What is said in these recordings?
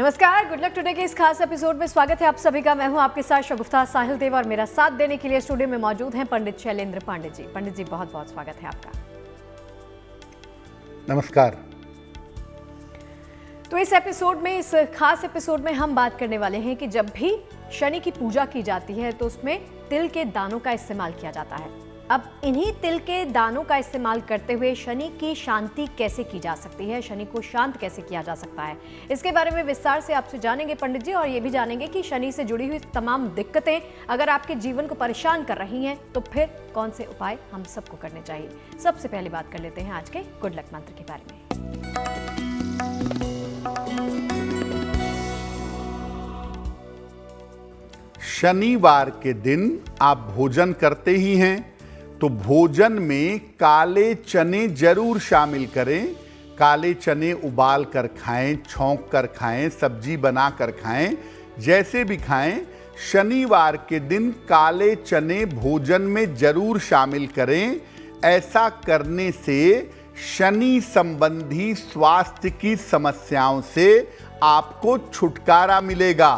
नमस्कार, good luck today के इस खास एपिसोड में स्वागत है आप सभी का। मैं हूं आपके साथ शगुफ्ता साहिल देव और मेरा साथ देने के लिए स्टूडियो में मौजूद हैं पंडित शैलेंद्र पांडे जी। पंडित जी, बहुत बहुत स्वागत है आपका। नमस्कार। तो इस एपिसोड में, इस खास एपिसोड में हम बात करने वाले हैं कि जब भी शनि की पूजा की जाती है तो उसमें तिल के दानों का इस्तेमाल किया जाता है। अब इन्हीं तिल के दानों का इस्तेमाल करते हुए शनि की शांति कैसे की जा सकती है, शनि को शांत कैसे किया जा सकता है, इसके बारे में विस्तार से आपसे जानेंगे पंडित जी। और ये भी जानेंगे कि शनि से जुड़ी हुई तमाम दिक्कतें अगर आपके जीवन को परेशान कर रही हैं तो फिर कौन से उपाय हम सबको करने चाहिए। सबसे पहले बात कर लेते हैं आज के गुड लक मंत्र के बारे में। शनिवार के दिन आप भोजन करते ही हैं तो भोजन में काले चने जरूर शामिल करें। काले चने उबाल कर खाएं, छौंक कर खाएं, सब्जी बना कर खाएं, जैसे भी खाएं। शनिवार के दिन काले चने भोजन में जरूर शामिल करें। ऐसा करने से शनि संबंधी स्वास्थ्य की समस्याओं से आपको छुटकारा मिलेगा।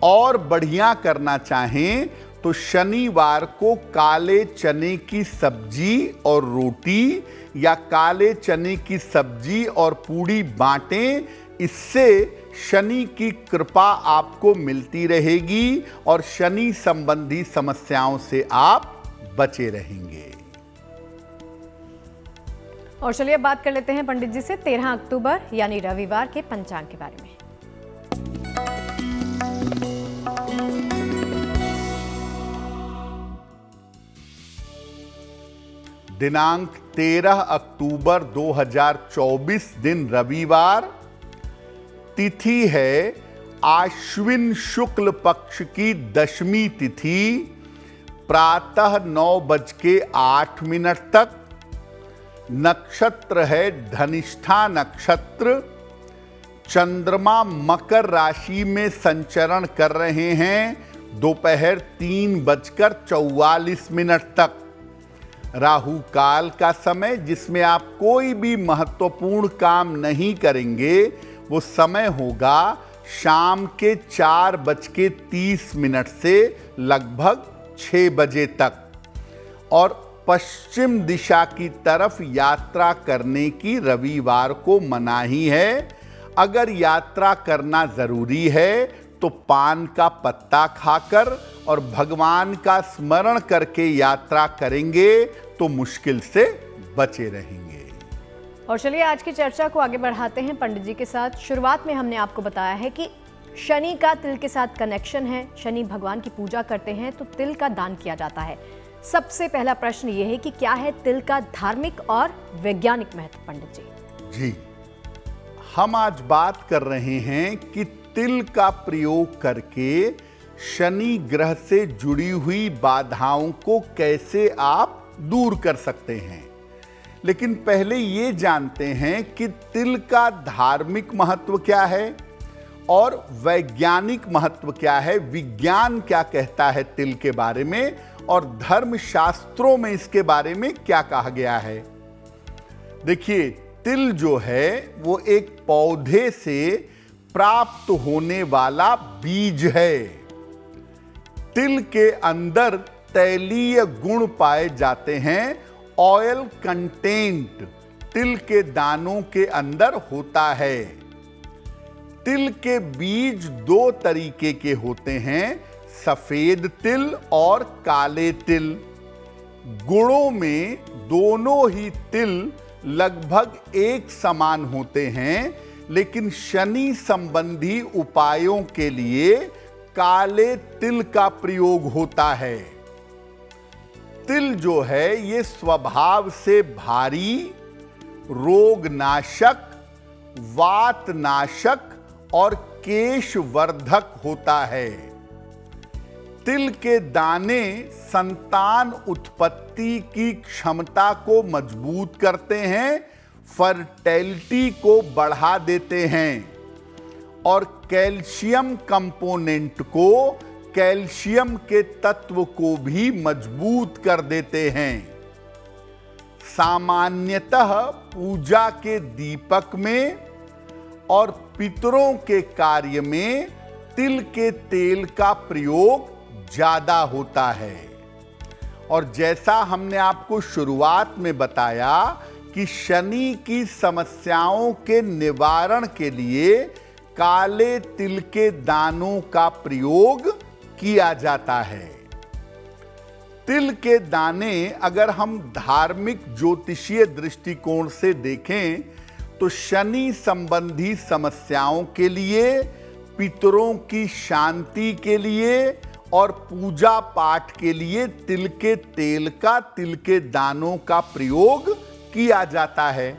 और बढ़िया करना चाहें तो शनिवार को काले चने की सब्जी और रोटी या काले चने की सब्जी और पूड़ी बांटें। इससे शनि की कृपा आपको मिलती रहेगी और शनि संबंधी समस्याओं से आप बचे रहेंगे। और चलिए बात कर लेते हैं पंडित जी से 13 अक्टूबर यानी रविवार के पंचांग के बारे में। दिनांक 13 अक्टूबर 2024 दिन रविवार। तिथि है आश्विन शुक्ल पक्ष की दशमी तिथि। प्रातः 9:08 तक। नक्षत्र है धनिष्ठा नक्षत्र। चंद्रमा मकर राशि में संचरण कर रहे हैं दोपहर 3:44 तक। राहु काल का समय, जिसमें आप कोई भी महत्वपूर्ण काम नहीं करेंगे, वो समय होगा शाम के 4:30 से लगभग 6 बजे तक। और पश्चिम दिशा की तरफ यात्रा करने की रविवार को मनाही है। अगर यात्रा करना जरूरी है तो पान का पत्ता खाकर और भगवान का स्मरण करके यात्रा करेंगे तो मुश्किल से बचे रहेंगे। और चलिए आज की चर्चा को आगे बढ़ाते हैं पंडित जी के साथ। शुरुआत में हमने आपको बताया है कि शनि का तिल के साथ कनेक्शन है। शनि भगवान की पूजा करते हैं तो तिल का दान किया जाता है। सबसे पहला प्रश्न यह है कि क्या है तिल का धार्मिक और वैज्ञानिक महत्व पंडित जी? जी, हम आज बात कर रहे हैं कि तिल का प्रयोग करके शनि ग्रह से जुड़ी हुई बाधाओं को कैसे आप दूर कर सकते हैं। लेकिन पहले ये जानते हैं कि तिल का धार्मिक महत्व क्या है और वैज्ञानिक महत्व क्या है। विज्ञान क्या कहता है तिल के बारे में और धर्म शास्त्रों में इसके बारे में क्या कहा गया है। देखिए, तिल जो है वो एक पौधे से प्राप्त होने वाला बीज है। तिल के अंदर तैलीय गुण पाए जाते हैं। ऑयल कंटेंट तिल के दानों के अंदर होता है। तिल के बीज 2 तरीके के होते हैं, सफेद तिल और काले तिल। गुणों में दोनों ही तिल लगभग एक समान होते हैं, लेकिन शनि संबंधी उपायों के लिए काले तिल का प्रयोग होता है। तिल जो है ये स्वभाव से भारी, रोगनाशक, वातनाशक और केशवर्धक होता है। तिल के दाने संतान उत्पत्ति की क्षमता को मजबूत करते हैं, फर्टिलिटी को बढ़ा देते हैं और कैल्शियम कंपोनेंट को, कैल्शियम के तत्व को भी मजबूत कर देते हैं। सामान्यतः पूजा के दीपक में और पितरों के कार्य में तिल के तेल का प्रयोग ज्यादा होता है। और जैसा हमने आपको शुरुआत में बताया कि शनि की समस्याओं के निवारण के लिए काले तिल के दानों का प्रयोग किया जाता है। तिल के दाने अगर हम धार्मिक ज्योतिषीय दृष्टिकोण से देखें तो शनि संबंधी समस्याओं के लिए, पितरों की शांति के लिए और पूजा पाठ के लिए तिल के तेल का, तिल के दानों का प्रयोग किया जाता है।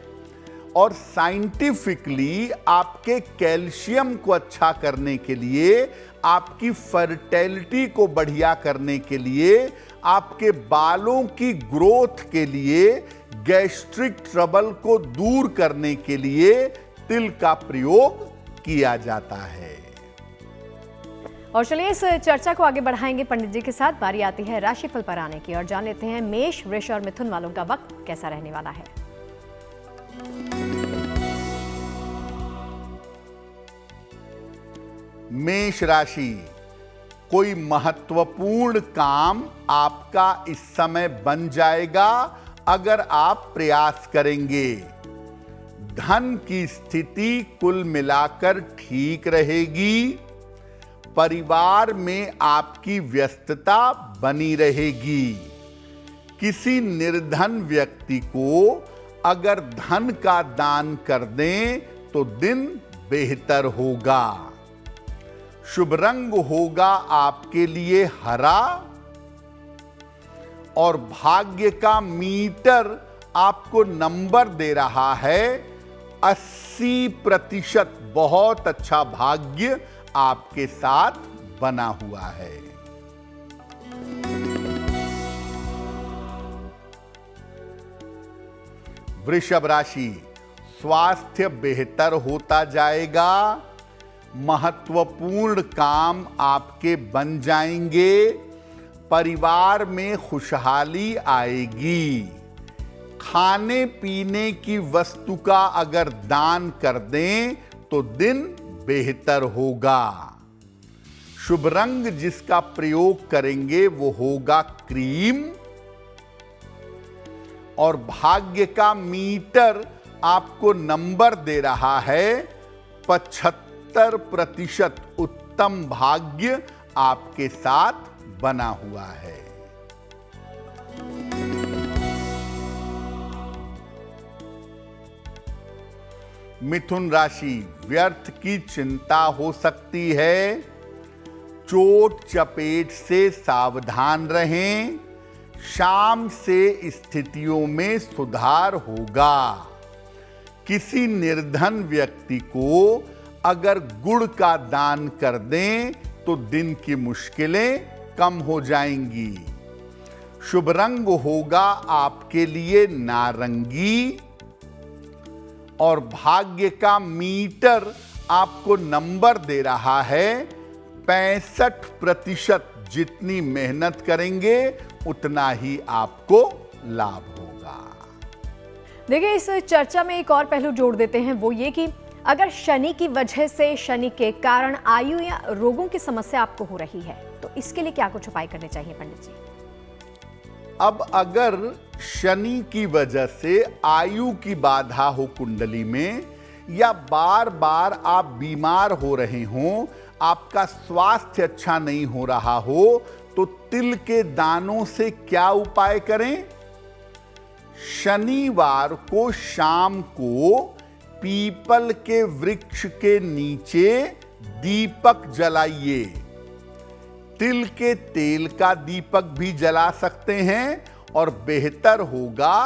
और साइंटिफिकली आपके कैल्शियम को अच्छा करने के लिए, आपकी फर्टिलिटी को बढ़िया करने के लिए, आपके बालों की ग्रोथ के लिए, गैस्ट्रिक ट्रबल को दूर करने के लिए तिल का प्रयोग किया जाता है। और चलिए इस चर्चा को आगे बढ़ाएंगे पंडित जी के साथ। बारी आती है राशिफल पर आने की और जान लेते हैं मेष, वृष और मिथुन वालों का वक्त कैसा रहने वाला है। मेष राशि, कोई महत्वपूर्ण काम आपका इस समय बन जाएगा अगर आप प्रयास करेंगे। धन की स्थिति कुल मिलाकर ठीक रहेगी। परिवार में आपकी व्यस्तता बनी रहेगी। किसी निर्धन व्यक्ति को अगर धन का दान कर दें तो दिन बेहतर होगा। शुभ रंग होगा आपके लिए हरा और भाग्य का मीटर आपको नंबर दे रहा है 80%। बहुत अच्छा भाग्य आपके साथ बना हुआ है। वृषभ राशि, स्वास्थ्य बेहतर होता जाएगा। महत्वपूर्ण काम आपके बन जाएंगे। परिवार में खुशहाली आएगी। खाने पीने की वस्तु का अगर दान कर दें तो दिन बेहतर होगा। शुभ रंग जिसका प्रयोग करेंगे वो होगा क्रीम और भाग्य का मीटर आपको नंबर दे रहा है 75%। उत्तम भाग्य आपके साथ बना हुआ है। मिथुन राशि, व्यर्थ की चिंता हो सकती है। चोट चपेट से सावधान रहें। शाम से स्थितियों में सुधार होगा। किसी निर्धन व्यक्ति को अगर गुड़ का दान कर दें तो दिन की मुश्किलें कम हो जाएंगी। शुभ रंग होगा आपके लिए नारंगी और भाग्य का मीटर आपको नंबर दे रहा है 65%। जितनी मेहनत करेंगे उतना ही आपको लाभ होगा। देखिए इस चर्चा में एक और पहलू जोड़ देते हैं, वो ये कि अगर शनि की वजह से, शनि के कारण आयु या रोगों की समस्या आपको हो रही है तो इसके लिए क्या कुछ उपाय करने चाहिए पंडित जी? अब अगर शनि की वजह से आयु की बाधा हो कुंडली में, या बार बार आप बीमार हो रहे हों, आपका स्वास्थ्य अच्छा नहीं हो रहा हो, तो तिल के दानों से क्या उपाय करें? शनिवार को शाम को पीपल के वृक्ष के नीचे दीपक जलाइए। तिल के तेल का दीपक भी जला सकते हैं और बेहतर होगा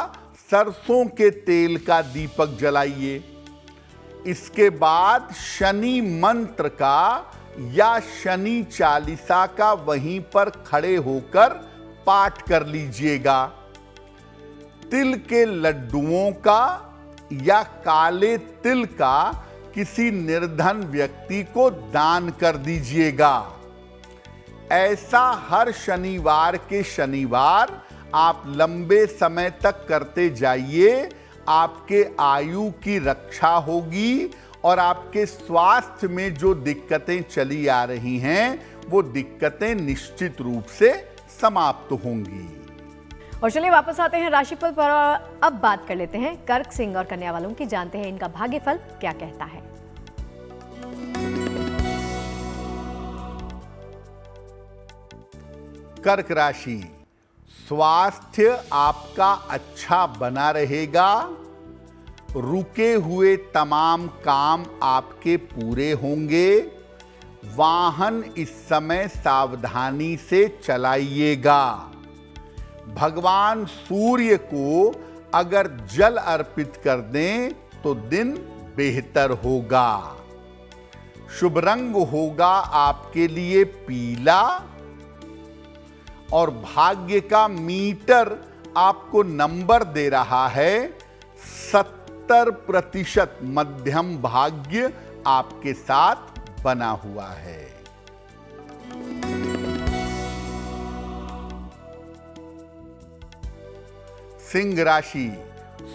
सरसों के तेल का दीपक जलाइए। इसके बाद शनि मंत्र का या शनि चालीसा का वहीं पर खड़े होकर पाठ कर लीजिएगा। तिल के लड्डुओं का या काले तिल का किसी निर्धन व्यक्ति को दान कर दीजिएगा। ऐसा हर शनिवार के शनिवार आप लंबे समय तक करते जाइए। आपके आयु की रक्षा होगी और आपके स्वास्थ्य में जो दिक्कतें चली आ रही हैं वो दिक्कतें निश्चित रूप से समाप्त होंगी। और चलिए वापस आते हैं राशिफल पर और अब बात कर लेते हैं कर्क, सिंह और कन्या वालों की। जानते हैं इनका भाग्यफल क्या कहता है। कर्क राशि, स्वास्थ्य आपका अच्छा बना रहेगा। रुके हुए तमाम काम आपके पूरे होंगे। वाहन इस समय सावधानी से चलाइएगा। भगवान सूर्य को अगर जल अर्पित कर दें तो दिन बेहतर होगा। शुभ रंग होगा आपके लिए पीला और भाग्य का मीटर आपको नंबर दे रहा है 70% मध्यम भाग्य आपके साथ बना हुआ है। सिंह राशि,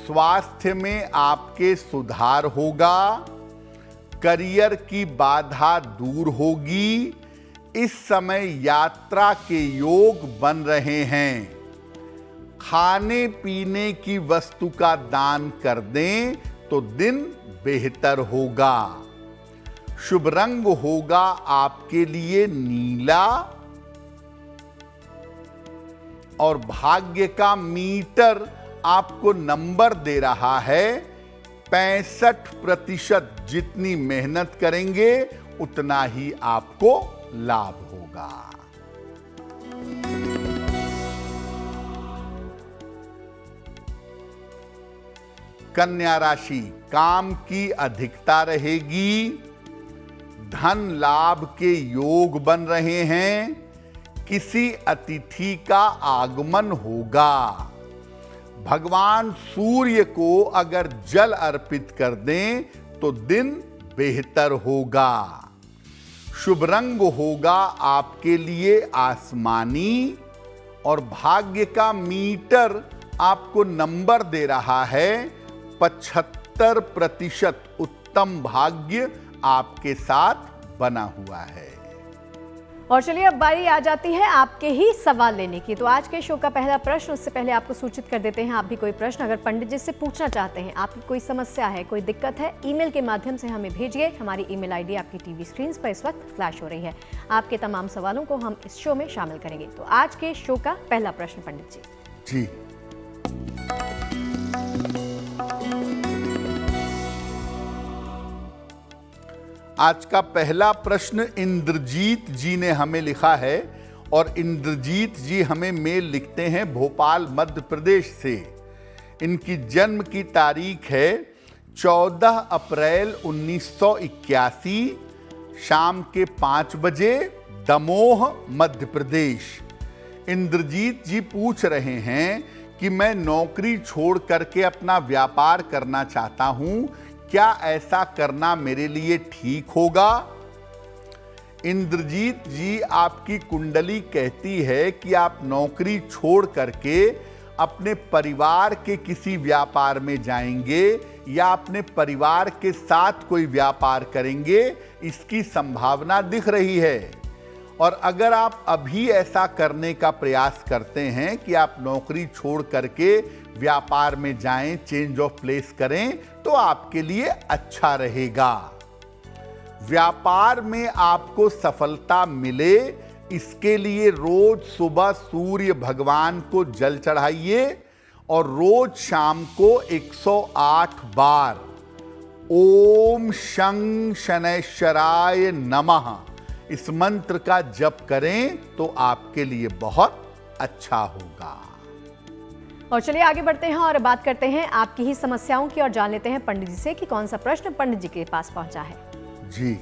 स्वास्थ्य में आपके सुधार होगा। करियर की बाधा दूर होगी। इस समय यात्रा के योग बन रहे हैं। खाने पीने की वस्तु का दान कर दें तो दिन बेहतर होगा। शुभ रंग होगा आपके लिए नीला और भाग्य का मीटर आपको नंबर दे रहा है 65%। जितनी मेहनत करेंगे उतना ही आपको लाभ होगा। कन्या राशि, काम की अधिकता रहेगी। धन लाभ के योग बन रहे हैं। किसी अतिथि का आगमन होगा। भगवान सूर्य को अगर जल अर्पित कर दें तो दिन बेहतर होगा। शुभ रंग होगा आपके लिए आसमानी और भाग्य का मीटर आपको नंबर दे रहा है 75%। उत्तम भाग्य आपके साथ बना हुआ है। और चलिए अब बारी आ जाती है आपके ही सवाल लेने की। तो आज के शो का पहला प्रश्न, उससे पहले आपको सूचित कर देते हैं आप भी कोई प्रश्न अगर पंडित जी से पूछना चाहते हैं, आपकी कोई समस्या है, कोई दिक्कत है, ईमेल के माध्यम से हमें भेजिए। हमारी ईमेल आईडी आपकी टीवी स्क्रीन पर इस वक्त फ्लैश हो रही है। आपके तमाम सवालों को हम इस शो में शामिल करेंगे। तो आज के शो का पहला प्रश्न पंडित जी। आज का पहला प्रश्न इंद्रजीत जी ने हमें लिखा है और इंद्रजीत जी हमें मेल लिखते हैं भोपाल मध्य प्रदेश से। इनकी जन्म की तारीख है 14 अप्रैल 1981 शाम के 5 बजे, दमोह मध्य प्रदेश। इंद्रजीत जी पूछ रहे हैं कि मैं नौकरी छोड़ करके अपना व्यापार करना चाहता हूं, क्या ऐसा करना मेरे लिए ठीक होगा? इंद्रजीत जी, आपकी कुंडली कहती है कि आप नौकरी छोड़ करके अपने परिवार के किसी व्यापार में जाएंगे या अपने परिवार के साथ कोई व्यापार करेंगे, इसकी संभावना दिख रही है। और अगर आप अभी ऐसा करने का प्रयास करते हैं कि आप नौकरी छोड़ करके व्यापार में जाएं, चेंज ऑफ प्लेस करें, तो आपके लिए अच्छा रहेगा। व्यापार में आपको सफलता मिले, इसके लिए रोज सुबह सूर्य भगवान को जल चढ़ाइए और रोज शाम को 108 बार ओम शं शनैश्चराय नमः इस मंत्र का जप करें तो आपके लिए बहुत अच्छा होगा। और चलिए आगे बढ़ते हैं और बात करते हैं आपकी ही समस्याओं की और जान लेते हैं पंडित जी से कि कौन सा प्रश्न पंडित जी के पास पहुंचा है। जी,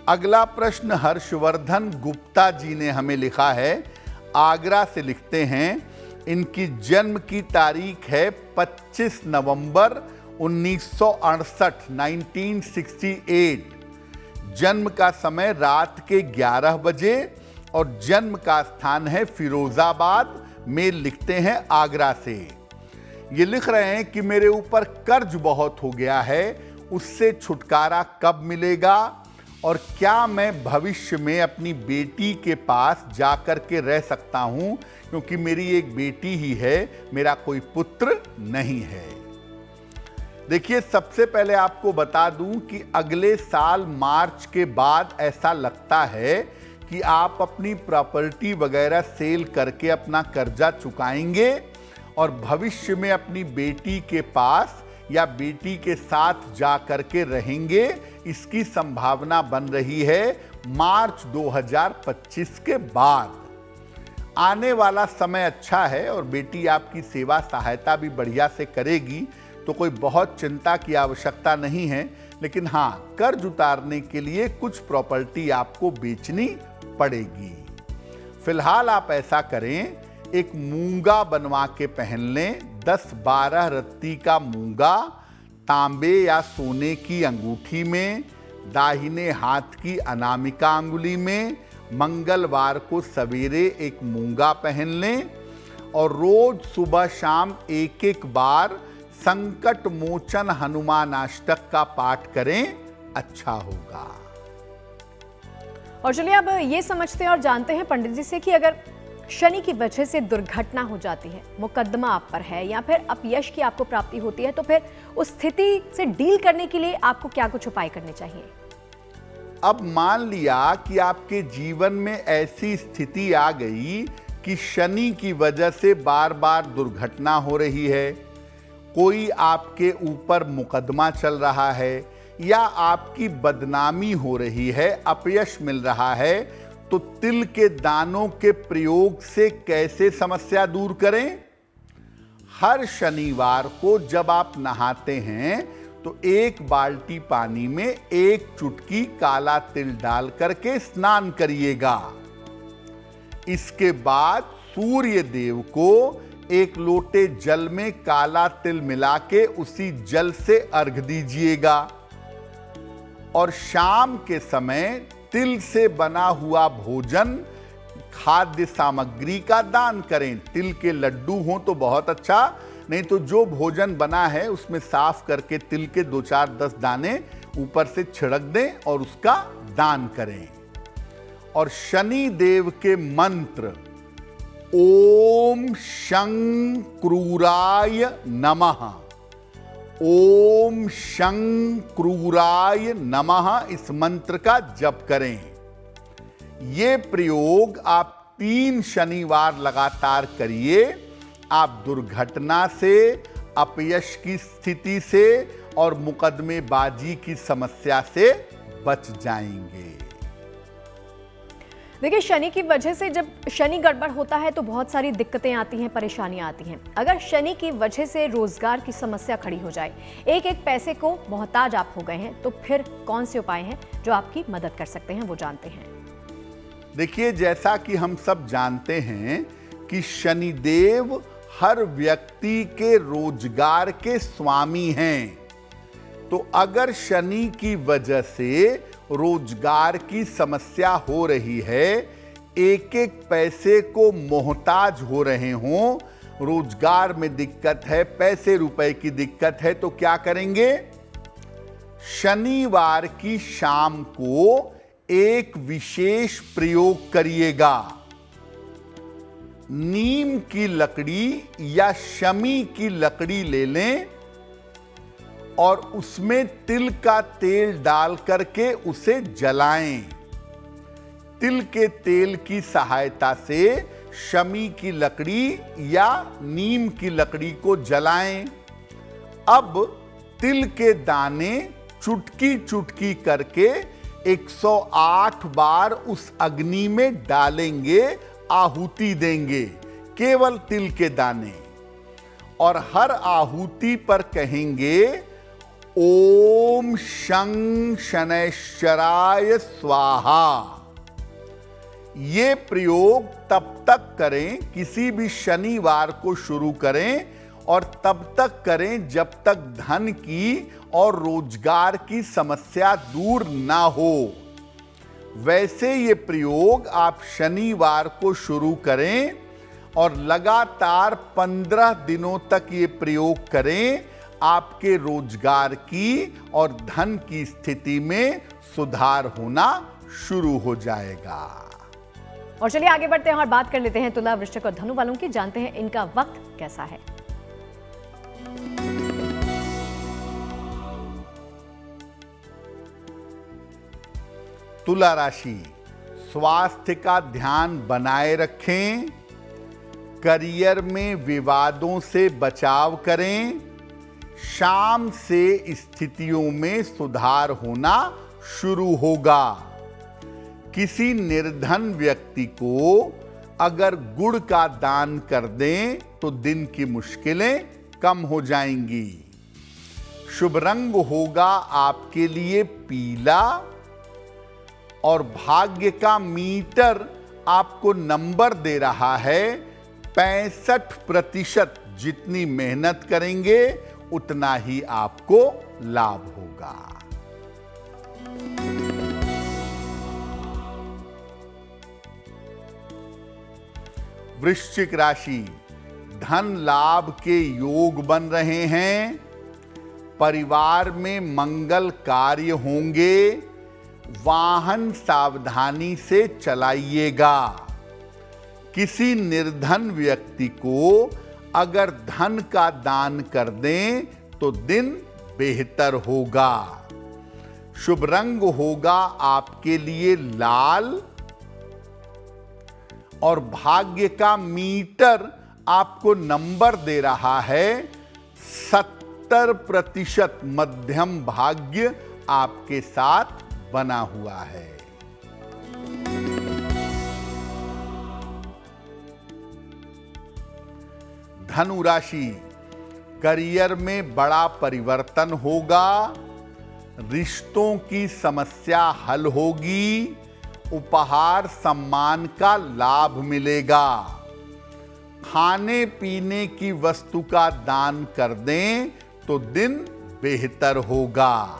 अगला प्रश्न हर्षवर्धन गुप्ता जी ने हमें लिखा है, आगरा से लिखते हैं। इनकी जन्म की तारीख है 25 नवंबर 1968 1968। जन्म का समय रात के 11 बजे और जन्म का स्थान है फिरोजाबाद, मेल लिखते हैं आगरा से। ये लिख रहे हैं कि मेरे ऊपर कर्ज बहुत हो गया है, उससे छुटकारा कब मिलेगा और क्या मैं भविष्य में अपनी बेटी के पास जाकर के रह सकता हूं, क्योंकि मेरी एक बेटी ही है, मेरा कोई पुत्र नहीं है। देखिए, सबसे पहले आपको बता दूं कि अगले साल मार्च के बाद ऐसा लगता है कि आप अपनी प्रॉपर्टी वगैरह सेल करके अपना कर्जा चुकाएंगे और भविष्य में अपनी बेटी के पास या बेटी के साथ जा करके रहेंगे। इसकी संभावना बन रही है मार्च 2025 के बाद। आने वाला समय अच्छा है और बेटी आपकी सेवा सहायता भी बढ़िया से करेगी, तो कोई बहुत चिंता की आवश्यकता नहीं है। लेकिन हाँ, कर्ज उतारने के लिए कुछ प्रॉपर्टी आपको बेचनी पड़ेगी। फिलहाल आप ऐसा करें, एक मूंगा बनवा के पहन लें। 10-12 रत्ती का मूंगा तांबे या सोने की अंगूठी में, दाहिने हाथ की अनामिका अंगुली में। मंगलवार को सवेरे एक मूंगा पहन लें और रोज सुबह शाम एक बार संकट मोचन हनुमान अष्टक का पाठ करें, अच्छा होगा। और चलिए अब ये समझते हैं और जानते हैं पंडित जी से कि अगर शनि की वजह से दुर्घटना हो जाती है, मुकदमा आप पर है या फिर अपयश की आपको प्राप्ति होती है, तो फिर उस स्थिति से डील करने के लिए आपको क्या कुछ उपाय करने चाहिए? अब मान लिया कि आपके जीवन में ऐसी स्थिति आ गई कि शनि की वजह से बार बार दुर्घटना हो रही है, कोई आपके ऊपर मुकदमा चल रहा है या आपकी बदनामी हो रही है, अपयश मिल रहा है, तो तिल के दानों के प्रयोग से कैसे समस्या दूर करें? हर शनिवार को जब आप नहाते हैं तो 1 बाल्टी पानी में 1 चुटकी काला तिल डाल करके स्नान करिएगा। इसके बाद सूर्य देव को 1 लोटे जल में काला तिल मिला के उसी जल से अर्घ दीजिएगा और शाम के समय तिल से बना हुआ भोजन, खाद्य सामग्री का दान करें। तिल के लड्डू हों तो बहुत अच्छा, नहीं तो जो भोजन बना है उसमें साफ करके तिल के 2-4-10 दाने ऊपर से छिड़क दें और उसका दान करें। और शनि देव के मंत्र ओम शं क्रूराय नमः, ओम शं क्रूराय नमः, इस मंत्र का जप करें। ये प्रयोग आप 3 शनिवार लगातार करिए। आप दुर्घटना से, अपयश की स्थिति से और मुकदमेबाजी की समस्या से बच जाएंगे। देखिए, शनि की वजह से जब शनि गड़बड़ होता है तो बहुत सारी दिक्कतें आती हैं, परेशानियां आती हैं। अगर शनि की वजह से रोजगार की समस्या खड़ी हो जाए, एक पैसे को मोहताज आप हो गए हैं, तो फिर कौन से उपाय हैं जो आपकी मदद कर सकते हैं, वो जानते हैं। देखिए, जैसा कि हम सब जानते हैं कि शनिदेव हर व्यक्ति के रोजगार के स्वामी हैं। तो अगर शनि की वजह से रोजगार की समस्या हो रही है, एक पैसे को मोहताज हो रहे हों, रोजगार में दिक्कत है, पैसे रुपए की दिक्कत है, तो क्या करेंगे? शनिवार की शाम को एक विशेष प्रयोग करिएगा। नीम की लकड़ी या शमी की लकड़ी ले लें और उसमें तिल का तेल डाल करके उसे जलाएं। तिल के तेल की सहायता से शमी की लकड़ी या नीम की लकड़ी को जलाएं। अब तिल के दाने चुटकी चुटकी करके 108 बार उस अग्नि में डालेंगे, आहुति देंगे, केवल तिल के दाने। और हर आहुति पर कहेंगे ओम शं शनैश्चराय स्वाहा। ये प्रयोग तब तक करें, किसी भी शनिवार को शुरू करें और तब तक करें जब तक धन की और रोजगार की समस्या दूर ना हो। वैसे ये प्रयोग आप शनिवार को शुरू करें और लगातार 15 दिनों तक ये प्रयोग करें। आपके रोजगार की और धन की स्थिति में सुधार होना शुरू हो जाएगा। और चलिए आगे बढ़ते हैं और बात कर लेते हैं तुला, वृश्चिक और धनु वालों की। जानते हैं इनका वक्त कैसा है। तुला राशि, स्वास्थ्य का ध्यान बनाए रखें। करियर में विवादों से बचाव करें। शाम से स्थितियों में सुधार होना शुरू होगा। किसी निर्धन व्यक्ति को अगर गुड़ का दान कर दें तो दिन की मुश्किलें कम हो जाएंगी। शुभ रंग होगा आपके लिए पीला और भाग्य का मीटर आपको नंबर दे रहा है 65%। जितनी मेहनत करेंगे उतना ही आपको लाभ होगा। वृश्चिक राशि, धन लाभ के योग बन रहे हैं। परिवार में मंगल कार्य होंगे। वाहन सावधानी से चलाइएगा। किसी निर्धन व्यक्ति को अगर धन का दान कर दें तो दिन बेहतर होगा। शुभ रंग होगा आपके लिए लाल और भाग्य का मीटर आपको नंबर दे रहा है 70%। मध्यम भाग्य आपके साथ बना हुआ है। धनु राशि, करियर में बड़ा परिवर्तन होगा। रिश्तों की समस्या हल होगी। उपहार सम्मान का लाभ मिलेगा। खाने पीने की वस्तु का दान कर दें तो दिन बेहतर होगा।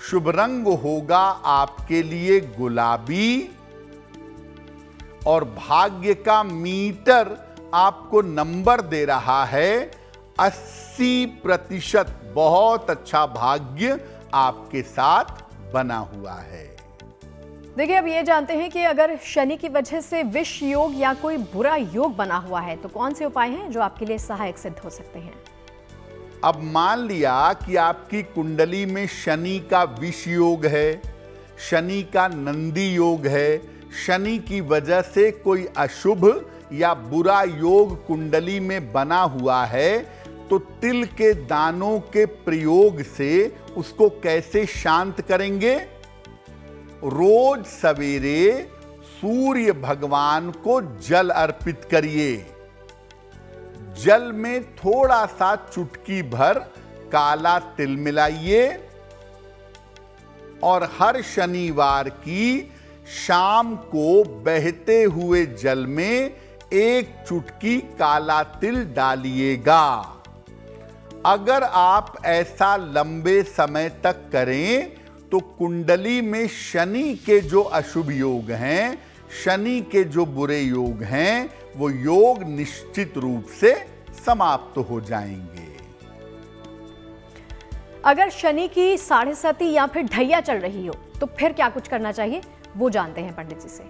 शुभ रंग होगा आपके लिए गुलाबी और भाग्य का मीटर आपको नंबर दे रहा है 80%। बहुत अच्छा भाग्य आपके साथ बना हुआ है। देखिए, अब ये जानते हैं कि अगर शनि की वजह से विष योग या कोई बुरा योग बना हुआ है तो कौन से उपाय हैं जो आपके लिए सहायक सिद्ध हो सकते हैं। अब मान लिया कि आपकी कुंडली में शनि का विष योग है, शनि का नंदी योग है, शनि की वजह से कोई अशुभ या बुरा योग कुंडली में बना हुआ है, तो तिल के दानों के प्रयोग से उसको कैसे शांत करेंगे। रोज सवेरे सूर्य भगवान को जल अर्पित करिए। जल में थोड़ा सा चुटकी भर काला तिल मिलाइए और हर शनिवार की शाम को बहते हुए जल में एक चुटकी काला तिल डालिएगा। अगर आप ऐसा लंबे समय तक करें तो कुंडली में शनि के जो अशुभ योग हैं, शनि के जो बुरे योग हैं, वो योग निश्चित रूप से समाप्त हो जाएंगे। अगर शनि की 7.5 या फिर ढैया चल रही हो तो फिर क्या कुछ करना चाहिए, वो जानते हैं पंडित जी से।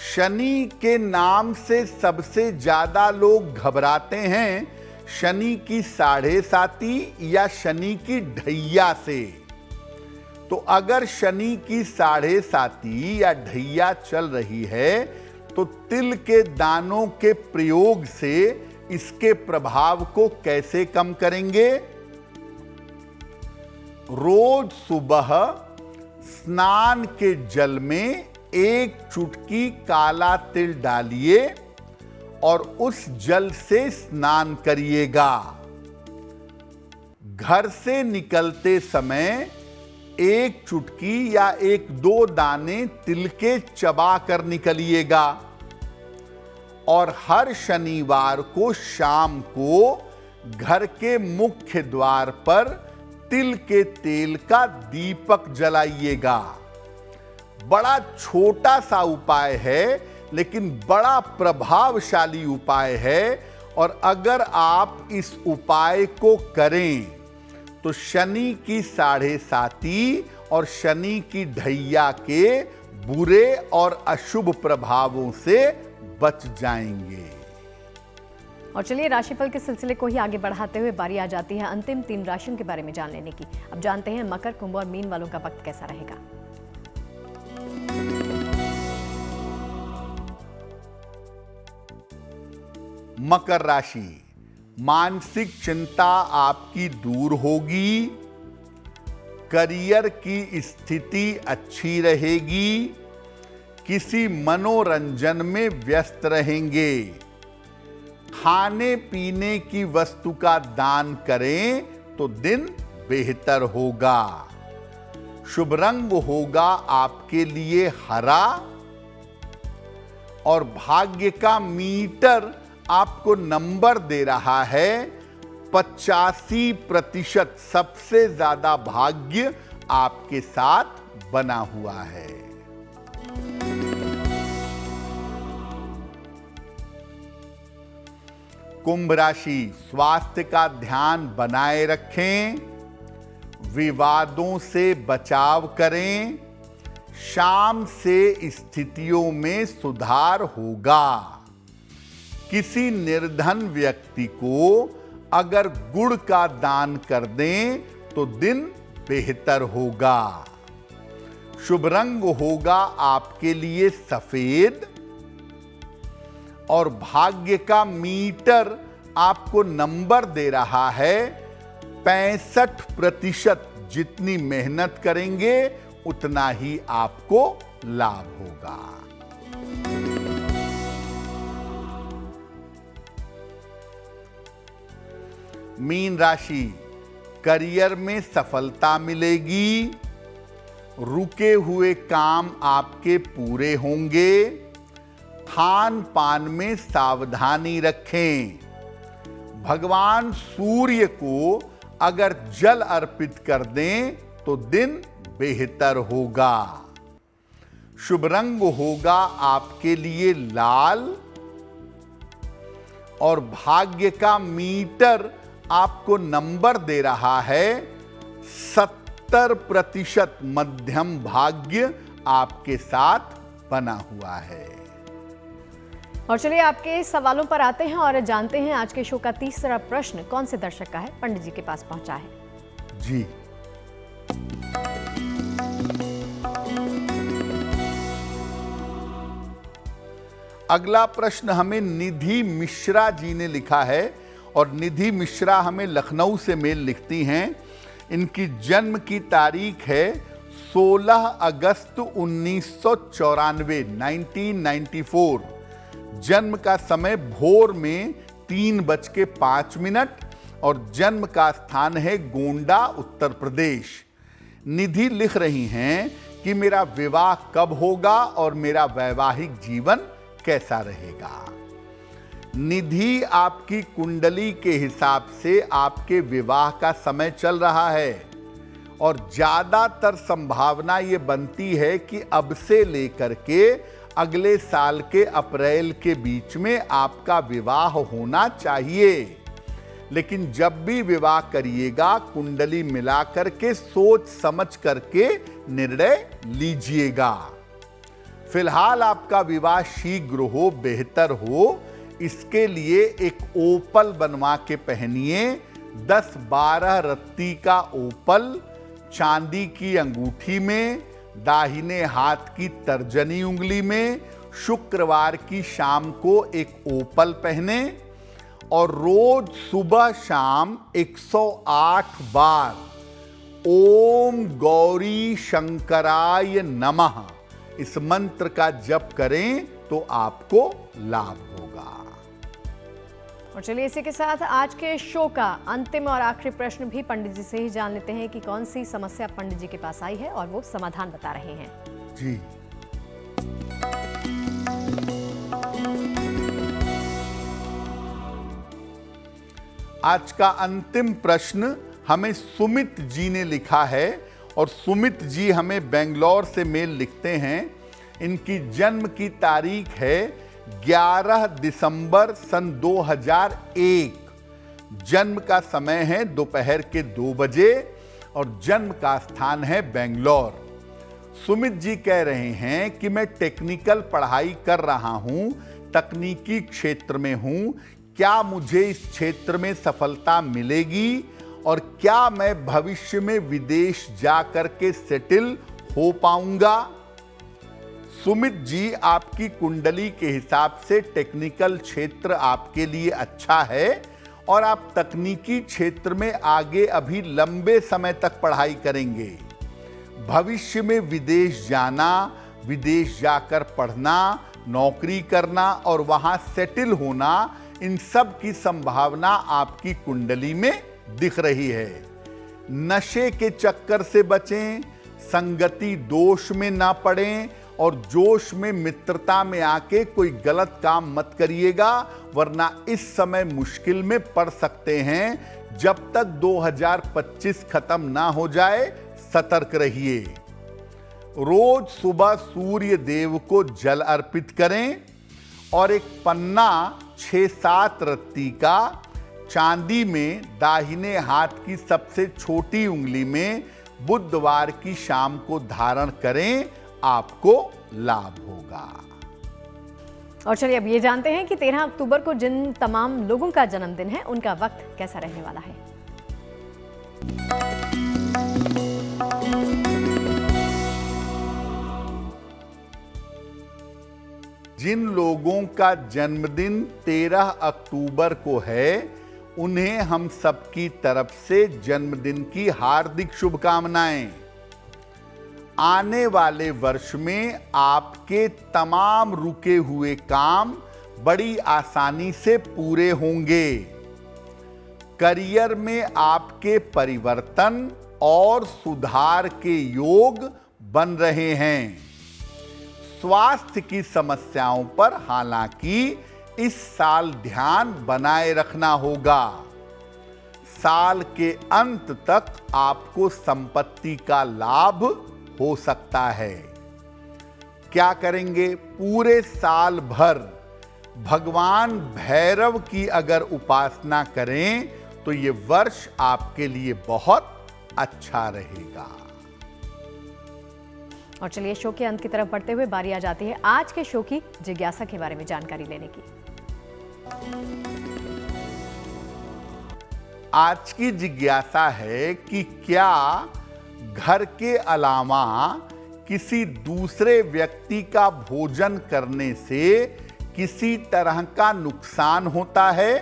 शनि के नाम से सबसे ज्यादा लोग घबराते हैं शनि की 7.5 या शनि की ढैया से। तो अगर शनि की 7.5 या ढैया चल रही है तो तिल के दानों के प्रयोग से इसके प्रभाव को कैसे कम करेंगे। रोज सुबह स्नान के जल में एक चुटकी काला तिल डालिए और उस जल से स्नान करिएगा। घर से निकलते समय एक चुटकी या 1-2 दाने तिल के चबा कर निकलिएगा और हर शनिवार को शाम को घर के मुख्य द्वार पर तिल के तेल का दीपक जलाइएगा। बड़ा छोटा सा उपाय है, लेकिन बड़ा प्रभावशाली उपाय है। और अगर आप इस उपाय को करें तो शनि की 7.5 और शनि की ढैया के बुरे और अशुभ प्रभावों से बच जाएंगे। और चलिए राशिफल के सिलसिले को ही आगे बढ़ाते हुए बारी आ जाती है अंतिम 3 राशियों के बारे में जान लेने की। अब जानते हैं मकर, कुंभ और मीन वालों का वक्त कैसा रहेगा। मकर राशि, मानसिक चिंता आपकी दूर होगी। करियर की स्थिति अच्छी रहेगी। किसी मनोरंजन में व्यस्त रहेंगे। खाने पीने की वस्तु का दान करें तो दिन बेहतर होगा। शुभ रंग होगा आपके लिए हरा। और भाग्य का मीटर आपको नंबर दे रहा है 85%। सबसे ज्यादा भाग्य आपके साथ बना हुआ है। कुंभ राशि, स्वास्थ्य का ध्यान बनाए रखें। विवादों से बचाव करें। शाम से स्थितियों में सुधार होगा। किसी निर्धन व्यक्ति को अगर गुड़ का दान कर दें तो दिन बेहतर होगा। शुभ रंग होगा आपके लिए सफेद। और भाग्य का मीटर आपको नंबर दे रहा है 65%। जितनी मेहनत करेंगे उतना ही आपको लाभ होगा। मीन राशि, करियर में सफलता मिलेगी। रुके हुए काम आपके पूरे होंगे। खान पान में सावधानी रखें। भगवान सूर्य को अगर जल अर्पित कर दें तो दिन बेहतर होगा। शुभ रंग होगा आपके लिए लाल। और भाग्य का मीटर आपको नंबर दे रहा है 70%। मध्यम भाग्य आपके साथ बना हुआ है। और चलिए आपके सवालों पर आते हैं और जानते हैं आज के शो का तीसरा प्रश्न कौन से दर्शक का है, पंडित जी के पास पहुंचा है। जी, अगला प्रश्न हमें निधि मिश्रा जी ने लिखा है। और निधि मिश्रा हमें लखनऊ से मेल लिखती हैं। इनकी जन्म की तारीख है 16 अगस्त 1994, 1994। जन्म का समय भोर में 3:05 और जन्म का स्थान है गोंडा, उत्तर प्रदेश। निधि लिख रही हैं कि मेरा विवाह कब होगा और मेरा वैवाहिक जीवन कैसा रहेगा। निधि, आपकी कुंडली के हिसाब से आपके विवाह का समय चल रहा है और ज्यादातर संभावना ये बनती है कि अब से लेकर के अगले साल के अप्रैल के बीच में आपका विवाह होना चाहिए। लेकिन जब भी विवाह करिएगा कुंडली मिला करके सोच समझ करके निर्णय लीजिएगा। फिलहाल आपका विवाह शीघ्र हो, बेहतर हो, इसके लिए एक ओपल बनवा के पहनिए। 10-12 रत्ती का ओपल चांदी की अंगूठी में, दाहिने हाथ की तर्जनी उंगली में। शुक्रवार की शाम को एक ओपल पहने और रोज सुबह शाम 108 बार ओम गौरी शंकराय नमः इस मंत्र का जप करें तो आपको लाभ होगा। और चलिए इसी के साथ आज के शो का अंतिम और आखिरी प्रश्न भी पंडित जी से ही जान लेते हैं कि कौन सी समस्या पंडित जी के पास आई है और वो समाधान बता रहे हैं। जी, आज का अंतिम प्रश्न हमें सुमित जी ने लिखा है और सुमित जी हमें बेंगलोर से मेल लिखते हैं। इनकी जन्म की तारीख है 11 दिसंबर सन 2001। जन्म का समय है दोपहर के 2 बजे और जन्म का स्थान है बेंगलोर। सुमित जी कह रहे हैं कि मैं टेक्निकल पढ़ाई कर रहा हूं, तकनीकी क्षेत्र में हूं। क्या मुझे इस क्षेत्र में सफलता मिलेगी और क्या मैं भविष्य में विदेश जाकर के सेटल हो पाऊंगा? सुमित जी, आपकी कुंडली के हिसाब से टेक्निकल क्षेत्र आपके लिए अच्छा है और आप तकनीकी क्षेत्र में आगे अभी लंबे समय तक पढ़ाई करेंगे। भविष्य में विदेश जाना, विदेश जाकर पढ़ना, नौकरी करना और वहां सेटल होना, इन सब की संभावना आपकी कुंडली में दिख रही है। नशे के चक्कर से बचें, संगति दोष में ना पड़ें और जोश में मित्रता में आके कोई गलत काम मत करिएगा, वरना इस समय मुश्किल में पड़ सकते हैं। जब तक 2025 खत्म ना हो जाए, सतर्क रहिए। रोज सुबह सूर्य देव को जल अर्पित करें और एक पन्ना 6-7 रत्ती का चांदी में दाहिने हाथ की सबसे छोटी उंगली में बुधवार की शाम को धारण करें, आपको लाभ होगा। और चलिए अब ये जानते हैं कि 13 अक्टूबर को जिन तमाम लोगों का जन्मदिन है उनका वक्त कैसा रहने वाला है। जिन लोगों का जन्मदिन 13 अक्टूबर को है, उन्हें हम सबकी तरफ से जन्मदिन की हार्दिक शुभकामनाएं। आने वाले वर्ष में आपके तमाम रुके हुए काम बड़ी आसानी से पूरे होंगे। करियर में आपके परिवर्तन और सुधार के योग बन रहे हैं। स्वास्थ्य की समस्याओं पर हालांकि इस साल ध्यान बनाए रखना होगा। साल के अंत तक आपको संपत्ति का लाभ हो सकता है। क्या करेंगे? पूरे साल भर भगवान भैरव की अगर उपासना करें तो ये वर्ष आपके लिए बहुत अच्छा रहेगा। और चलिए शो के अंत की तरफ बढ़ते हुए बारी आ जाती है आज के शो की जिज्ञासा के बारे में जानकारी लेने की। आज की जिज्ञासा है कि क्या घर के अलावा किसी दूसरे व्यक्ति का भोजन करने से किसी तरह का नुकसान होता है?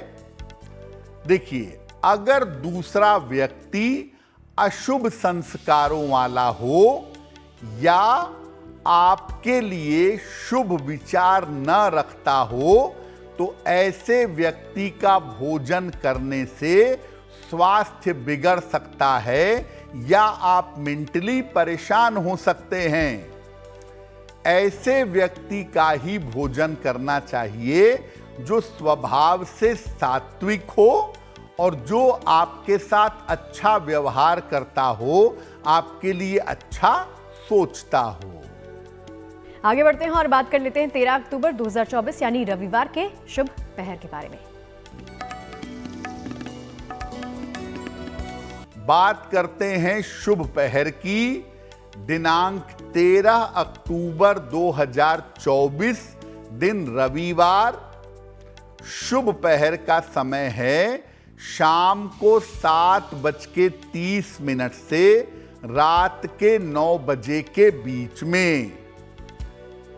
देखिए, अगर दूसरा व्यक्ति अशुभ संस्कारों वाला हो या आपके लिए शुभ विचार न रखता हो तो ऐसे व्यक्ति का भोजन करने से स्वास्थ्य बिगड़ सकता है या आप मेंटली परेशान हो सकते हैं। ऐसे व्यक्ति का ही भोजन करना चाहिए जो स्वभाव से सात्विक हो और जो आपके साथ अच्छा व्यवहार करता हो, आपके लिए अच्छा सोचता हो। आगे बढ़ते हैं और बात कर लेते हैं 13 अक्टूबर 2024 यानी रविवार के शुभ पहर के बारे में। बात करते हैं शुभ पहर की। दिनांक 13 अक्टूबर 2024 दिन रविवार। शुभ पहर का समय है शाम को 7:30 से रात के 9 बजे के बीच में।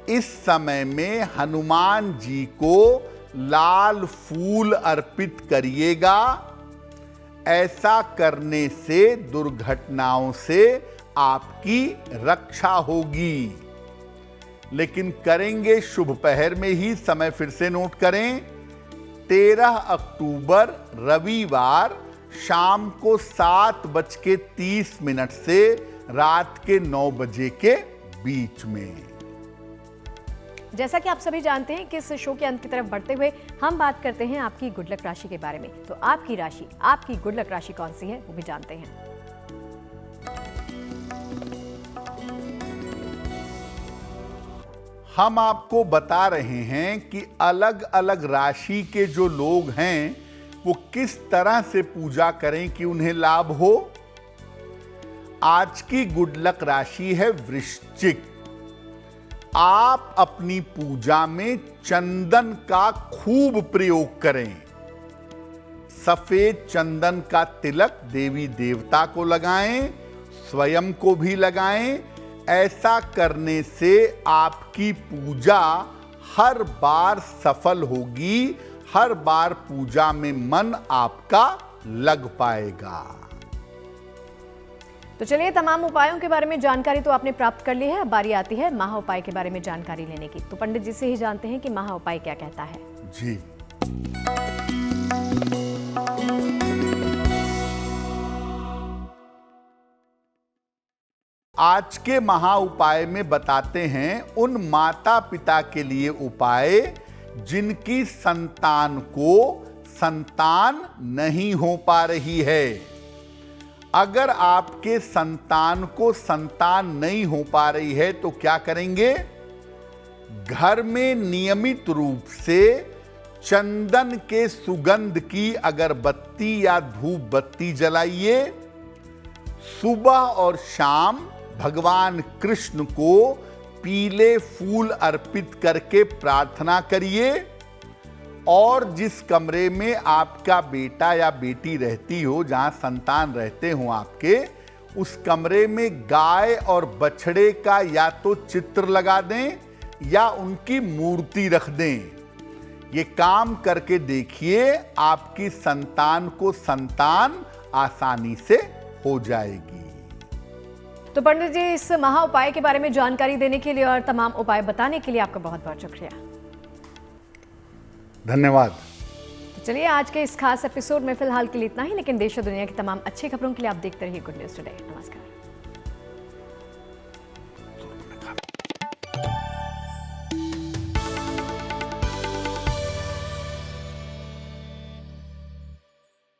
इस समय में हनुमान जी को लाल फूल अर्पित करिएगा। ऐसा करने से दुर्घटनाओं से आपकी रक्षा होगी। लेकिन करेंगे शुभ पहर में ही, समय फिर से नोट करें। 13 अक्टूबर रविवार शाम को 7:30 से रात के 9 बजे के बीच में। जैसा कि आप सभी जानते हैं कि इस शो के अंत की तरफ बढ़ते हुए हम बात करते हैं आपकी गुड लक राशि के बारे में। तो आपकी राशि, आपकी गुड लक राशि कौन सी है वो भी जानते हैं। हम आपको बता रहे हैं कि अलग अलग राशि के जो लोग हैं वो किस तरह से पूजा करें कि उन्हें लाभ हो। आज की गुड लक राशि है वृश्चिक। आप अपनी पूजा में चंदन का खूब प्रयोग करें। सफेद चंदन का तिलक देवी देवता को लगाएं, स्वयं को भी लगाएं। ऐसा करने से आपकी पूजा हर बार सफल होगी, हर बार पूजा में मन आपका लग पाएगा। तो चलिए, तमाम उपायों के बारे में जानकारी तो आपने प्राप्त कर ली है। अब बारी आती है महा उपाय के बारे में जानकारी लेने की। तो पंडित जी से ही जानते हैं कि महा उपाय क्या कहता है। जी, आज के महा उपाय में बताते हैं उन माता पिता के लिए उपाय जिनकी संतान को संतान नहीं हो पा रही है। अगर आपके संतान को संतान नहीं हो पा रही है तो क्या करेंगे? घर में नियमित रूप से चंदन के सुगंध की अगरबत्ती या धूप बत्ती जलाइए। सुबह और शाम भगवान कृष्ण को पीले फूल अर्पित करके प्रार्थना करिए। और जिस कमरे में आपका बेटा या बेटी रहती हो, जहां संतान रहते हो आपके, उस कमरे में गाय और बछड़े का या तो चित्र लगा दें या उनकी मूर्ति रख दें। ये काम करके देखिए, आपकी संतान को संतान आसानी से हो जाएगी। तो पंडित जी, इस महा उपाय के बारे में जानकारी देने के लिए और तमाम उपाय बताने के लिए आपका बहुत बहुत शुक्रिया। धन्यवाद। तो चलिए, आज के इस खास एपिसोड में फिलहाल के लिए इतना ही, लेकिन देश और दुनिया की तमाम अच्छी खबरों के लिए आप देखते रहिए गुड न्यूज टुडे। नमस्कार।